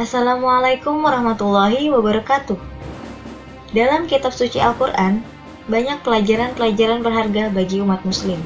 Assalamualaikum warahmatullahi wabarakatuh. Dalam kitab suci Al-Quran, banyak pelajaran-pelajaran berharga bagi umat muslim.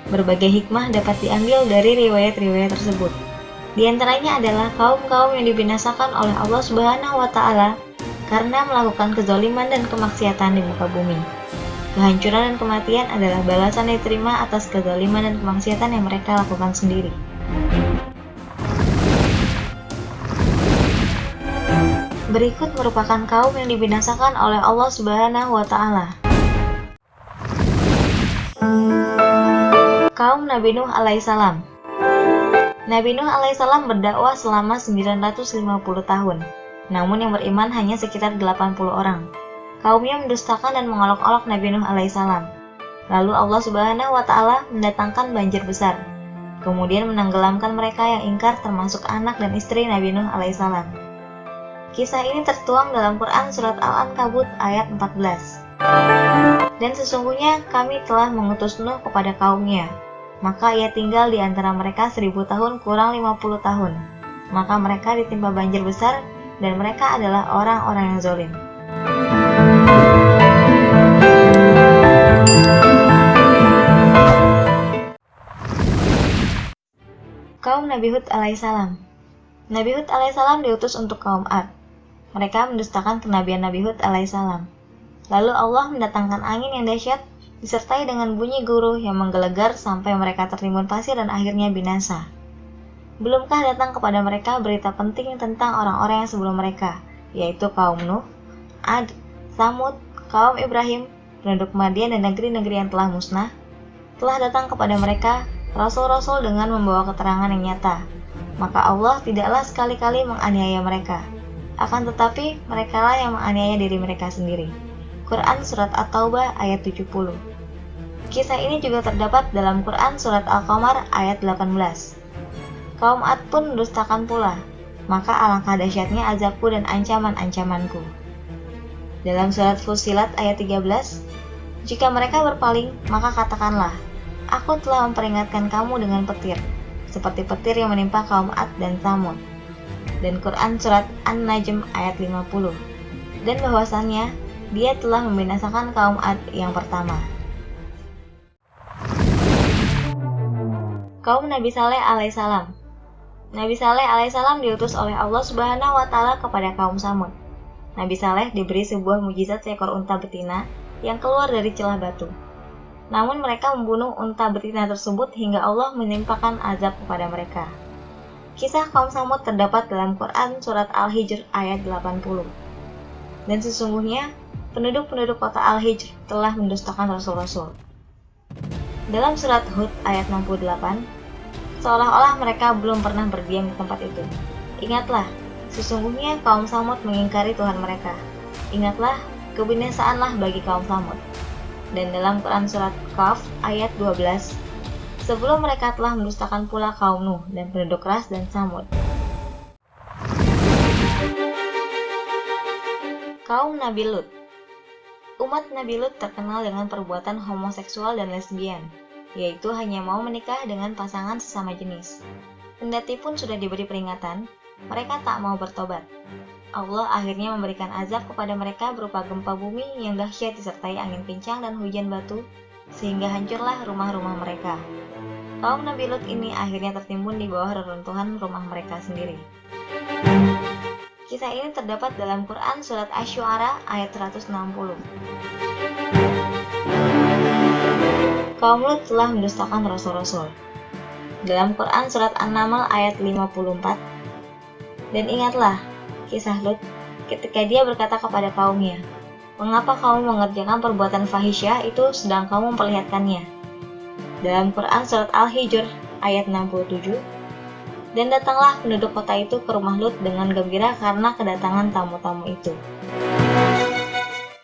Berbagai hikmah dapat diambil dari riwayat-riwayat tersebut. Di antaranya adalah kaum-kaum yang dibinasakan oleh Allah Subhanahu wa Ta'ala karena melakukan kezaliman dan kemaksiatan di muka bumi. Kehancuran dan kematian adalah balasan yang diterima atas kezaliman dan kemaksiatan yang mereka lakukan sendiri. Berikut merupakan kaum yang dibinasakan oleh Allah Subhanahu wa Ta'ala. Kaum Nabi Nuh alaihissalam. Nabi Nuh alaihissalam berdakwah selama 950 tahun, namun yang beriman hanya sekitar 80 orang. Kaumnya mendustakan dan mengolok-olok Nabi Nuh alaihissalam. Lalu Allah Subhanahu wa Ta'ala mendatangkan banjir besar, kemudian menenggelamkan mereka yang ingkar termasuk anak dan istri Nabi Nuh alaihissalam. Kisah ini tertuang dalam Quran Surat Al-Ankabut ayat 14. Dan sesungguhnya kami telah mengutus Nuh kepada kaumnya, maka ia tinggal di antara mereka 1000 tahun kurang 50 tahun. Maka mereka ditimpa banjir besar, dan mereka adalah orang-orang yang zalim. Kaum Nabi Hud alaihissalam. Nabi Hud alaihissalam diutus untuk kaum Ad. Mereka mendustakan kenabian Nabi Hud alaihissalam. Lalu Allah mendatangkan angin yang dahsyat disertai dengan bunyi guruh yang menggelegar sampai mereka tertimbun pasir dan akhirnya binasa. Belumkah datang kepada mereka berita penting tentang orang-orang yang sebelum mereka, yaitu kaum Nuh, Ad, Samud, kaum Ibrahim, penduduk Madian dan negeri-negeri yang telah musnah? Telah datang kepada mereka rasul-rasul dengan membawa keterangan yang nyata. Maka Allah tidaklah sekali-kali menganiaya mereka. Akan tetapi merekalah yang menganiaya diri mereka sendiri. Quran Surat At-Taubah ayat 70. Kisah ini juga terdapat dalam Quran Surat Al-Qamar ayat 18. Kaum Ad pun mendustakan pula, maka alangkah dahsyatnya azabku dan ancaman-ancamanku. Dalam Surat Fussilat ayat 13, jika mereka berpaling, maka katakanlah, aku telah memperingatkan kamu dengan petir, seperti petir yang menimpa kaum Ad dan Tsamud. Dan Quran Surat An-Najm ayat 50. Dan bahwasannya dia telah membinasakan kaum Ad yang pertama. Kaum Nabi Saleh alaihissalam. Nabi Saleh alaihissalam diutus oleh Allah Subhanahu wa Ta'ala kepada kaum Samud. Nabi Saleh diberi sebuah mukjizat seekor unta betina yang keluar dari celah batu. Namun mereka membunuh unta betina tersebut hingga Allah menimpakan azab kepada mereka. Kisah kaum Samud terdapat dalam Quran Surat Al-Hijr ayat 80. Dan sesungguhnya, penduduk-penduduk kota Al-Hijr telah mendustakan rasul-rasul. Dalam Surat Hud ayat 68, seolah-olah mereka belum pernah berdiam di tempat itu. Ingatlah, sesungguhnya kaum Samud mengingkari Tuhan mereka. Ingatlah, kebinasaanlah bagi kaum Samud. Dan dalam Quran Surat Qaf ayat 12, sebelum mereka telah mendustakan pula kaum Nuh dan penduduk Ras dan Samud. Kaum Nabi Lut. Umat Nabi Lut terkenal dengan perbuatan homoseksual dan lesbian, yaitu hanya mau menikah dengan pasangan sesama jenis. Kendati pun sudah diberi peringatan, mereka tak mau bertobat. Allah akhirnya memberikan azab kepada mereka berupa gempa bumi yang dahsyat disertai angin kencang dan hujan batu, sehingga hancurlah rumah-rumah mereka. Kaum Nabi Lut ini akhirnya tertimbun di bawah reruntuhan rumah mereka sendiri. Kisah ini terdapat dalam Quran Surat Asy-Syu'ara ayat 160. Kaum Lut telah mendustakan rasul-rasul. Dalam Quran Surat An-Naml ayat 54. Dan ingatlah, kisah Lut ketika dia berkata kepada kaumnya, mengapa kamu mengerjakan perbuatan fahisyah itu sedang kamu memperlihatkannya? Dalam Quran Surat Al-Hijr ayat 67. Dan datanglah penduduk kota itu ke rumah Lut dengan gembira karena kedatangan tamu-tamu itu.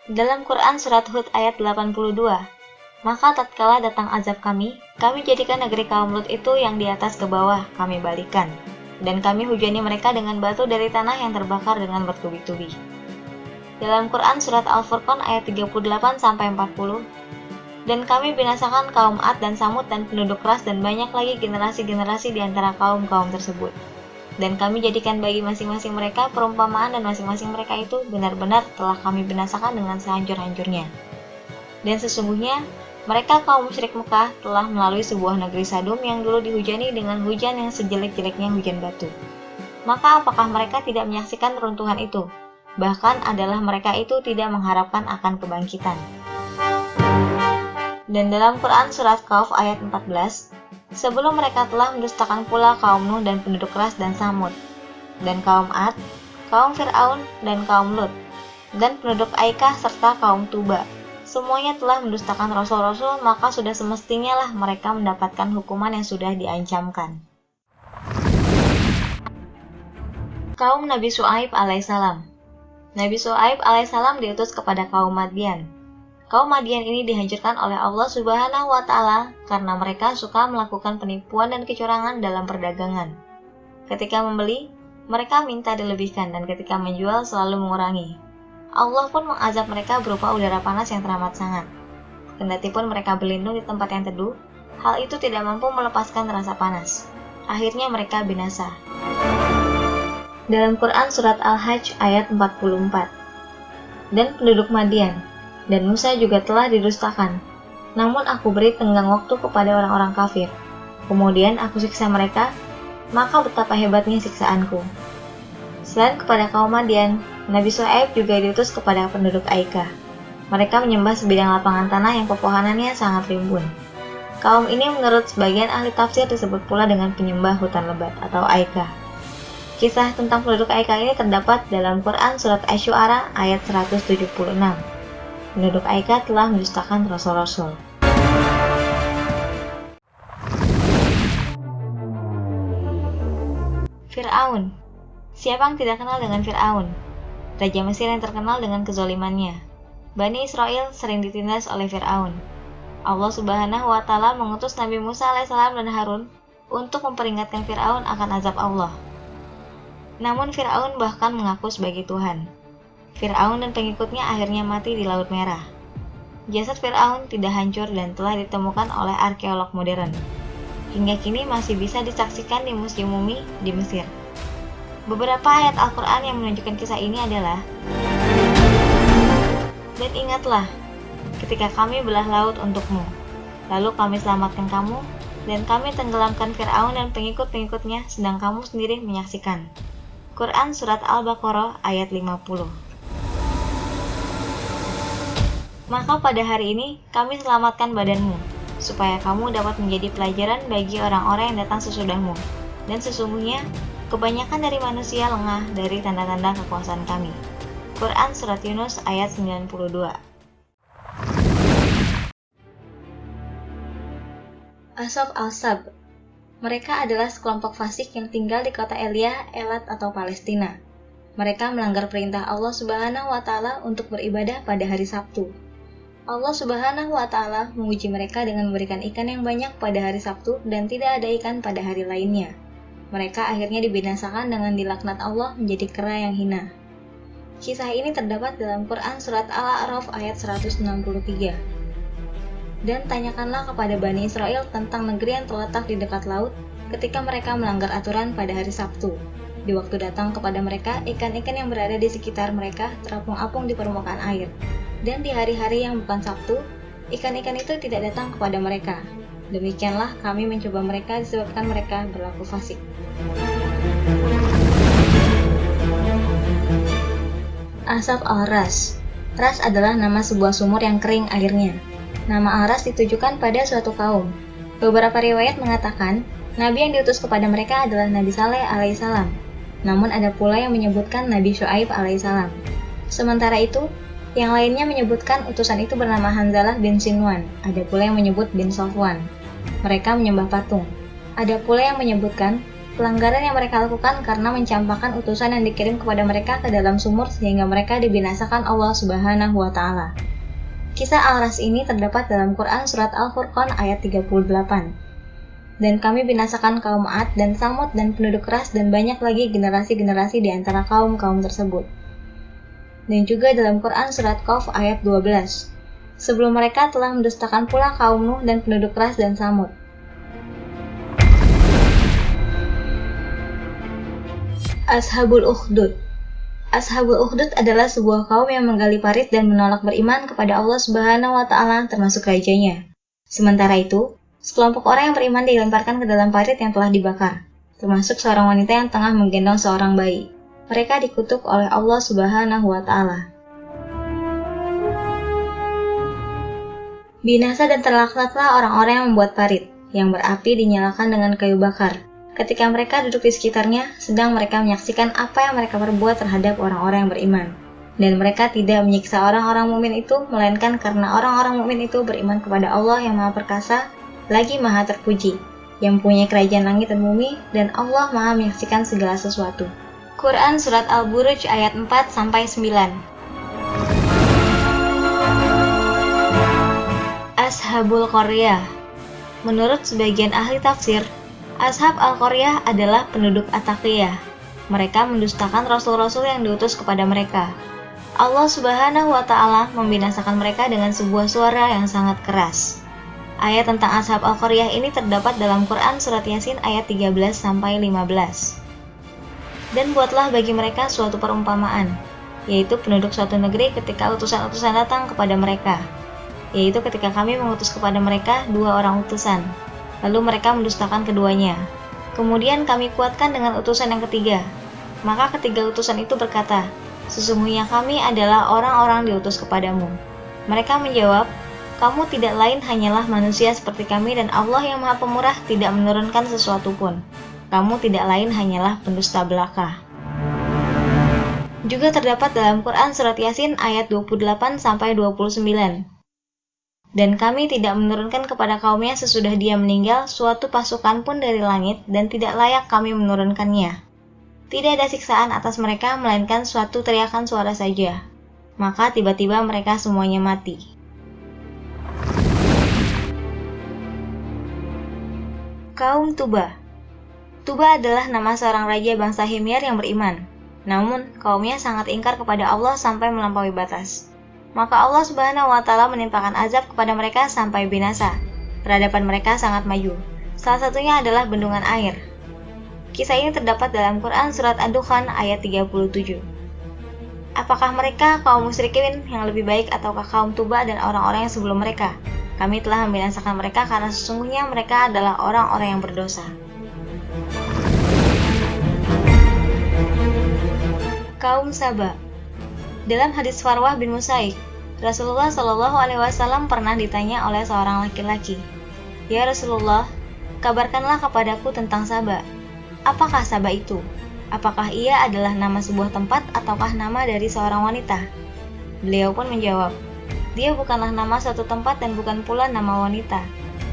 Dalam Quran Surat Hud ayat 82. Maka tatkala datang azab kami jadikan negeri kaum Lut itu yang di atas ke bawah kami balikan, dan kami hujani mereka dengan batu dari tanah yang terbakar dengan bertubi-tubi. Dalam Quran Surat Al-Furqan ayat 38-40. Dan kami binasakan kaum Ad dan Samud dan penduduk Ras dan banyak lagi generasi-generasi di antara kaum-kaum tersebut. Dan kami jadikan bagi masing-masing mereka perumpamaan dan masing-masing mereka itu benar-benar telah kami binasakan dengan sehancur-hancurnya. Dan sesungguhnya, mereka kaum musyrik Mekah telah melalui sebuah negeri Sadum yang dulu dihujani dengan hujan yang sejelek-jeleknya hujan batu. Maka apakah mereka tidak menyaksikan runtuhan itu? Bahkan adalah mereka itu tidak mengharapkan akan kebangkitan. Dan dalam Quran Surat Qauf ayat 14, sebelum mereka telah mendustakan pula kaum Nuh dan penduduk Ras dan Samud, dan kaum Ad, kaum Fir'aun, dan kaum Lut, dan penduduk Aikah serta kaum Tuba. Semuanya telah mendustakan rasul-rasul, maka sudah semestinya lah mereka mendapatkan hukuman yang sudah diancamkan. Kaum Nabi Syu'aib alaihissalam. Nabi Syu'aib alaihissalam diutus kepada kaum Madyan. Kaum Madyan ini dihancurkan oleh Allah Subhanahu wa Ta'ala karena mereka suka melakukan penipuan dan kecurangan dalam perdagangan. Ketika membeli, mereka minta dilebihkan, dan ketika menjual selalu mengurangi. Allah pun mengazab mereka berupa udara panas yang teramat sangat. Kendati pun mereka berlindung di tempat yang teduh, hal itu tidak mampu melepaskan rasa panas. Akhirnya mereka binasa. Dalam Quran Surat Al-Hajj ayat 44. Dan penduduk Madyan dan Musa juga telah didustakan. Namun aku beri tenggang waktu kepada orang-orang kafir. Kemudian aku siksa mereka, maka betapa hebatnya siksaanku. Selain kepada kaum Madyan, Nabi Syu'aib juga diutus kepada penduduk Aikah. Mereka menyembah sebidang lapangan tanah yang pepohonannya sangat rimbun. Kaum ini menurut sebagian ahli tafsir disebut pula dengan penyembah hutan lebat atau Aikah. Kisah tentang penduduk Aikah ini terdapat dalam Quran Surat Asy-Syu'ara ayat 176. Penduduk Aikah telah mendustakan rasul-rasul. Fir'aun. Siapa yang tidak kenal dengan Fir'aun? Raja Mesir yang terkenal dengan kezalimannya. Bani Israel sering ditindas oleh Fir'aun. Allah Subhanahu wa Ta'ala mengutus Nabi Musa alaihissalam dan Harun untuk memperingatkan Fir'aun akan azab Allah. Namun Fir'aun bahkan mengaku sebagai Tuhan. Fir'aun dan pengikutnya akhirnya mati di Laut Merah. Jasad Fir'aun tidak hancur dan telah ditemukan oleh arkeolog modern. Hingga kini masih bisa disaksikan di Museum Mumi di Mesir. Beberapa ayat Al-Quran yang menunjukkan kisah ini adalah: Dan ingatlah, ketika kami belah laut untukmu, lalu kami selamatkan kamu, dan kami tenggelamkan Fir'aun dan pengikut-pengikutnya, sedang kamu sendiri menyaksikan. Quran Surat Al-Baqarah ayat 50. Maka pada hari ini kami selamatkan badanmu, supaya kamu dapat menjadi pelajaran bagi orang-orang yang datang sesudahmu. Dan sesungguhnya, kebanyakan dari manusia lengah dari tanda-tanda kekuasaan kami. Quran Surat Yunus ayat 92. Ashab al-Sab. Mereka adalah sekelompok fasik yang tinggal di kota Elia, Elat atau Palestina. Mereka melanggar perintah Allah Subhanahu wa Ta'ala untuk beribadah pada hari Sabtu. Allah Subhanahu wa Ta'ala menguji mereka dengan memberikan ikan yang banyak pada hari Sabtu dan tidak ada ikan pada hari lainnya. Mereka akhirnya dibinasakan dengan dilaknat Allah menjadi kera yang hina. Kisah ini terdapat dalam Quran Surat Al-A'raf ayat 163. Dan tanyakanlah kepada Bani Israel tentang negeri yang terletak di dekat laut ketika mereka melanggar aturan pada hari Sabtu. Di waktu datang kepada mereka, ikan-ikan yang berada di sekitar mereka terapung-apung di permukaan air. Dan di hari-hari yang bukan Sabtu, ikan-ikan itu tidak datang kepada mereka. Demikianlah kami mencoba mereka disebabkan mereka berlaku fasik. Ashab al-Ras. Ras adalah nama sebuah sumur yang kering airnya. Nama al-Ras ditujukan pada suatu kaum. Beberapa riwayat mengatakan, Nabi yang diutus kepada mereka adalah Nabi Saleh alaihissalam. Namun ada pula yang menyebutkan Nabi Syu'aib alaihissalam. Sementara itu, yang lainnya menyebutkan utusan itu bernama Hanzalah bin Sinwan. Ada pula yang menyebut bin Safwan. Mereka menyembah patung. Ada pula yang menyebutkan pelanggaran yang mereka lakukan karena mencampakkan utusan yang dikirim kepada mereka ke dalam sumur sehingga mereka dibinasakan Allah Subhanahu wa Ta'ala. Kisah Al-Ras ini terdapat dalam Quran Surat Al-Furqan ayat 38. Dan kami binasakan kaum Ad dan Samud dan penduduk Ras dan banyak lagi generasi-generasi di antara kaum-kaum tersebut. Dan juga dalam Quran Surat Qauf ayat 12. Sebelum mereka telah mendustakan pula kaum Nuh dan penduduk Ras dan Samud. Ashabul Ukhdud. Ashabul Ukhdud adalah sebuah kaum yang menggali parit dan menolak beriman kepada Allah Subhanahu wa Ta'ala, termasuk rajanya. Sementara itu, sekelompok orang yang beriman dilemparkan ke dalam parit yang telah dibakar, termasuk seorang wanita yang tengah menggendong seorang bayi. Mereka dikutuk oleh Allah Subhanahu wa Ta'ala. Binasa dan terlaknatlah orang-orang yang membuat parit, yang berapi dinyalakan dengan kayu bakar. Ketika mereka duduk di sekitarnya, sedang mereka menyaksikan apa yang mereka perbuat terhadap orang-orang yang beriman. Dan mereka tidak menyiksa orang-orang mukmin itu, melainkan karena orang-orang mukmin itu beriman kepada Allah yang Maha Perkasa, lagi Maha Terpuji, yang punya kerajaan langit dan bumi, dan Allah Maha menyaksikan segala sesuatu. Quran Surat Al-Buruj ayat 4-9. Ashabul Qaryah. Menurut sebagian ahli tafsir, Ashab Al-Qaryah adalah penduduk At-Taqiyah. Mereka mendustakan rasul-rasul yang diutus kepada mereka. Allah Subhanahu wa Ta'ala membinasakan mereka dengan sebuah suara yang sangat keras. Ayat tentang Ashab Al-Qaryah ini terdapat dalam Quran Surat Yasin ayat 13-15. Dan buatlah bagi mereka suatu perumpamaan, yaitu penduduk suatu negeri ketika utusan-utusan datang kepada mereka, yaitu ketika kami mengutus kepada mereka 2 orang utusan, lalu mereka mendustakan keduanya. Kemudian kami kuatkan dengan utusan yang ketiga. Maka ketiga utusan itu berkata, sesungguhnya kami adalah orang-orang diutus kepadamu. Mereka menjawab, kamu tidak lain hanyalah manusia seperti kami dan Allah yang Maha Pemurah tidak menurunkan sesuatu pun. Kamu tidak lain hanyalah pendusta belaka. Juga terdapat dalam Quran Surat Yasin ayat 28-29. Dan kami tidak menurunkan kepada kaumnya sesudah dia meninggal suatu pasukan pun dari langit, dan tidak layak kami menurunkannya. Tidak ada siksaan atas mereka, melainkan suatu teriakan suara saja. Maka tiba-tiba mereka semuanya mati. Kaum Tuba. Tuba adalah nama seorang raja bangsa Himyar yang beriman. Namun, kaumnya sangat ingkar kepada Allah sampai melampaui batas. Maka Allah Subhanahu wa Ta'ala menimpakan azab kepada mereka sampai binasa. Peradaban mereka sangat maju. Salah satunya adalah bendungan air. Kisah ini terdapat dalam Quran Surat Ad-Dukhan ayat 37. Apakah mereka kaum musyrikin yang lebih baik ataukah kaum Tuba dan orang-orang yang sebelum mereka? Kami telah membinasakan mereka karena sesungguhnya mereka adalah orang-orang yang berdosa. Kaum Saba. Dalam hadis Farwah bin Musaik, Rasulullah Shallallahu Alaihi Wasallam pernah ditanya oleh seorang laki-laki, "Ya Rasulullah, kabarkanlah kepadaku tentang Saba. Apakah Saba itu? Apakah ia adalah nama sebuah tempat ataukah nama dari seorang wanita?" Beliau pun menjawab, "Dia bukanlah nama suatu tempat dan bukan pula nama wanita,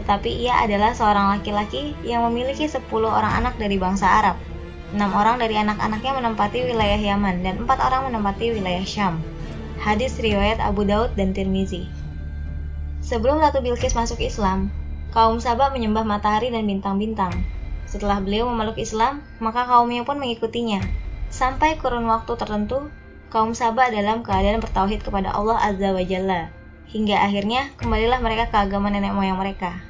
tetapi ia adalah seorang laki-laki yang memiliki 10 orang anak dari bangsa Arab. 6 orang dari anak-anaknya menempati wilayah Yaman dan 4 orang menempati wilayah Syam." Hadis riwayat Abu Daud dan Tirmizi. Sebelum Ratu Bilqis masuk Islam, kaum Saba menyembah matahari dan bintang-bintang. Setelah beliau memeluk Islam, maka kaumnya pun mengikutinya. Sampai kurun waktu tertentu, kaum Saba dalam keadaan bertauhid kepada Allah Azza wa Jalla. Hingga akhirnya kembalilah mereka ke agama nenek moyang mereka.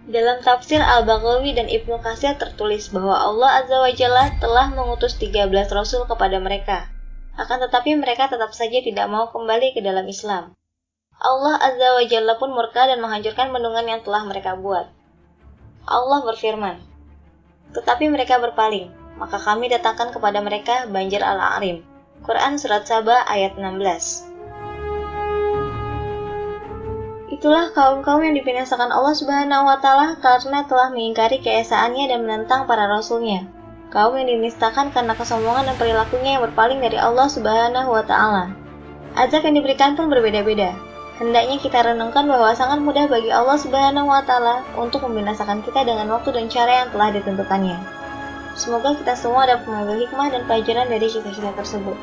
Dalam tafsir Al-Baghawi dan Ibnu Katsir tertulis bahwa Allah Azza wa Jalla telah mengutus 13 Rasul kepada mereka. Akan tetapi mereka tetap saja tidak mau kembali ke dalam Islam. Allah Azza wa Jalla pun murka dan menghancurkan bendungan yang telah mereka buat. Allah berfirman, tetapi mereka berpaling, maka kami datangkan kepada mereka banjir Al-A'rim. Quran Surat Saba ayat 16. Itulah kaum-kaum yang dibinasakan Allah Subhanahu wa Ta'ala karena telah mengingkari keesaannya dan menentang para rasulnya. Kaum yang dinistakan karena kesombongan dan perilakunya yang berpaling dari Allah Subhanahu wa Ta'ala. Azab yang diberikan pun berbeda-beda. Hendaknya kita renungkan bahwa sangat mudah bagi Allah Subhanahu wa Ta'ala untuk membinasakan kita dengan waktu dan cara yang telah ditentukannya. Semoga kita semua dapat mengambil hikmah dan pelajaran dari kisah-kisah tersebut.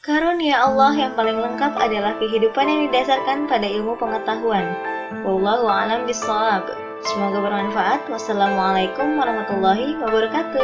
Karunia Allah yang paling lengkap adalah kehidupan yang didasarkan pada ilmu pengetahuan. Wallahu a'lam bishawab. Semoga bermanfaat. Wassalamualaikum warahmatullahi wabarakatuh.